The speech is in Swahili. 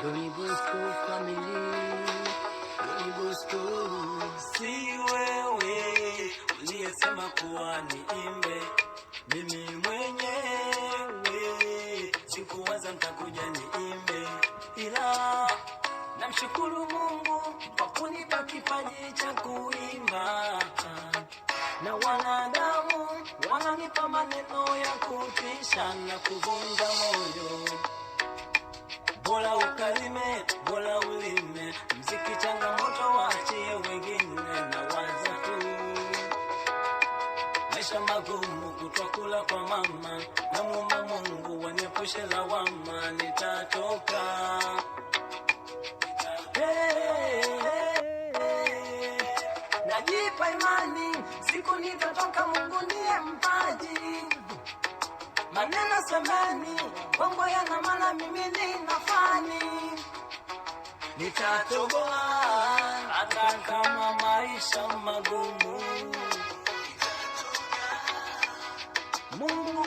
Doni Bosco family, Doni Bosco. Si wewe uliyesema kuwa niimbe, mimi mwenyewe sikuwaza nitakuja niimbe, ila namshukuru Mungu kwa kunipa kipaji cha kuimba, na wanadamu wananipa maneno ya kutisha na kuvunja moyo. Bora ukalime, bora ulime, mziki changamoto waachie wengine, na waza tu maisha magumu kutokula kwa mama, na muomba Mungu waniepushe lawama, nitatoka. Najipa imani siku nitatoka, Mungu ndiye mpaji. Maneno semeni, bongo yana maana, mimi ninafani. Nitatoboa hata kama maisha magumu. Mungu